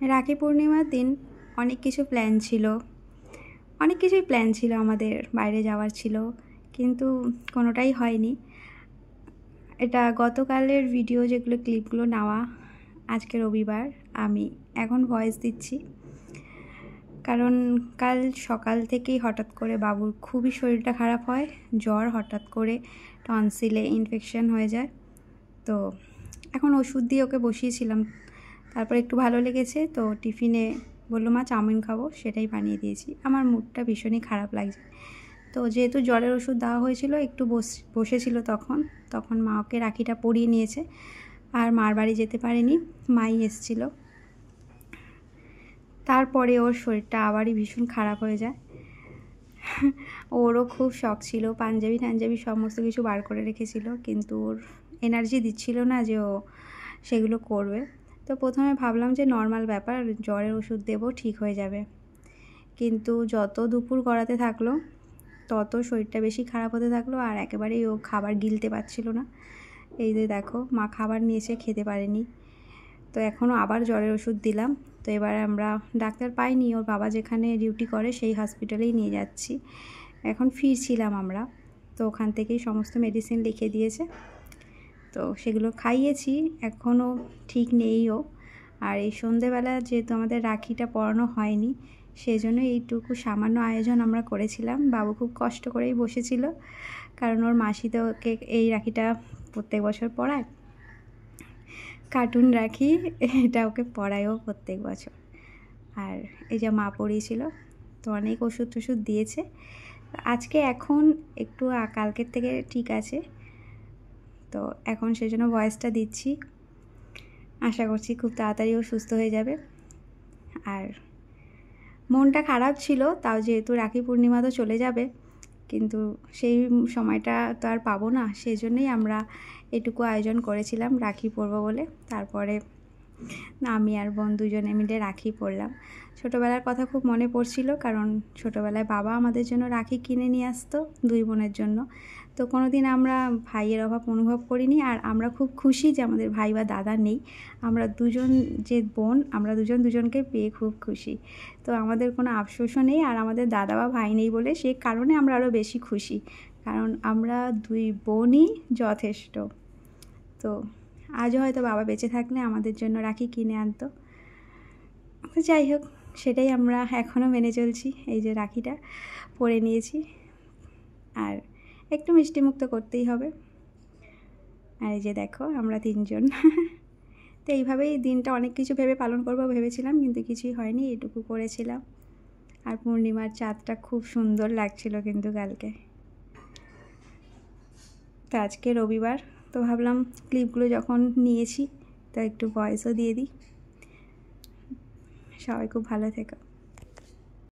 রাখি পূর্ণিমার দিন অনেক কিছুই প্ল্যান ছিল আমাদের, বাইরে যাওয়ার ছিল, কিন্তু কোনোটাই হয়নি। এটা গতকালের ভিডিও, যেগুলো ক্লিপগুলো নেওয়া। আজকে রবিবার, আমি এখন ভয়েস দিচ্ছি কারণ কাল সকাল থেকেই হঠাৎ করে বাবুর খুবই শরীরটা খারাপ হয়, জ্বর, হঠাৎ করে টনসিলে ইনফেকশন হয়ে যায়। তো এখন ওষুধ দিয়ে ওকে বসিয়েছিলাম, তারপর একটু ভালো লেগেছে তো টিফিনে বললো মা চাউমিন খাবো, সেটাই বানিয়ে দিয়েছি। আমার মুডটা ভীষণই খারাপ লাগছে। তো যেহেতু জ্বরের ওষুধ দেওয়া হয়েছিল, একটু বসেছিল তখন মা ওকে রাখিটা পরিয়ে নিয়েছে, আর মার বাড়ি যেতে পারেনি, মাই এসেছিল। তারপরে ওর শরীরটা আবারই ভীষণ খারাপ হয়ে যায়। ওরও খুব শখ ছিল, পাঞ্জাবি সমস্ত কিছু বার করে রেখেছিল, কিন্তু ওর এনার্জি দিচ্ছিল না যে ও সেগুলো করবে। তো প্রথমে ভাবলাম যে নর্মাল ব্যাপার, জ্বরের ওষুধ দেবো, ঠিক হয়ে যাবে। কিন্তু যত দুপুর গড়াতে থাকলো তত শরীরটা বেশি খারাপ হতে থাকলো, আর একেবারেই ও খাবার গিলতে পারছিল না। এই যে দেখো, মা খাবার নিয়েছে, খেতে পারেনি। তো এখনও আবার জ্বরের ওষুধ দিলাম। তো এবার আমরা ডাক্তার পাইনি, ওর বাবা যেখানে ডিউটি করে সেই হসপিটালেই নিয়ে যাচ্ছি। এখন ফিরছিলাম আমরা, তো ওখান থেকেই সমস্ত মেডিসিন লিখে দিয়েছে, তো সেগুলো খাইয়েছি, এখনও ঠিক নেইও। আর এই সন্ধেবেলা যেহেতু আমাদের রাখিটা পরানো হয়নি, সেই জন্য এইটুকু সামান্য আয়োজন আমরা করেছিলাম। বাবু খুব কষ্ট করেই বসেছিল, কারণ ওর মাসি তো ওকে এই রাখিটা প্রত্যেক বছর পরায়, কার্টুন রাখি, এটা ওকে পরায়ও প্রত্যেক বছর। আর এই যে মা পরিয়েছিল, তো অনেক ওষুধ টষুধ দিয়েছে। আজকে এখন একটু কালকের থেকে ঠিক আছে, তো এখন সেজন্য ভয়েসটা দিচ্ছি। আশা করছি খুব তাড়াতাড়ি ও সুস্থ হয়ে যাবে। আর মনটা খারাপ ছিল, তাও যেহেতু রাখি পূর্ণিমা তো চলে যাবে, কিন্তু সেই সময়টা তো আর পাবো না, সেই জন্যই আমরা এটুকু আয়োজন করেছিলাম রাখি পরবো বলে। তারপরে আমি আর বোন দুজনে মিলে রাখি পরলাম। ছোটোবেলার কথা খুব মনে পড়ছিল, কারণ ছোটোবেলায় বাবা আমাদের জন্য রাখি কিনে নিয়ে আসতো দুই বোনের জন্য। তো কোনো দিন আমরা ভাইয়ের অভাব অনুভব করিনি, আর আমরা খুব খুশি যে আমাদের ভাই বা দাদা নেই। আমরা দুজন যে বোন, আমরা দুজনকে পেয়ে খুব খুশি। তো আমাদের কোনো আফসোসও নেই, আর আমাদের দাদা বা ভাই নেই বলে সেই কারণে আমরা আরও বেশি খুশি, কারণ আমরা দুই বোনই যথেষ্ট। তো আজও হয়তো বাবা বেঁচে থাকলে আমাদের জন্য রাখি কিনে আনতো। তো যাই হোক, সেটাই আমরা এখনও মেনে চলছি। এই যে রাখিটা পরে নিয়েছি, আর একটু মিষ্টিমুখ তো করতেই হবে। আর এই যে দেখো, আমরা তিনজন। তো এইভাবেই দিনটা অনেক কিছু ভেবে পালন করবো ভেবেছিলাম, কিন্তু কিছুই হয়নি, এইটুকু করেছিলাম। আর পূর্ণিমার চাঁদটা খুব সুন্দর লাগছিল কিন্তু কালকে। তো আজকে রবিবার, তো ভাবলাম ক্লিপগুলো যখন নিয়েছি তো একটু ভয়েসও দিয়ে দিই। সবাই খুব ভালো থেকো।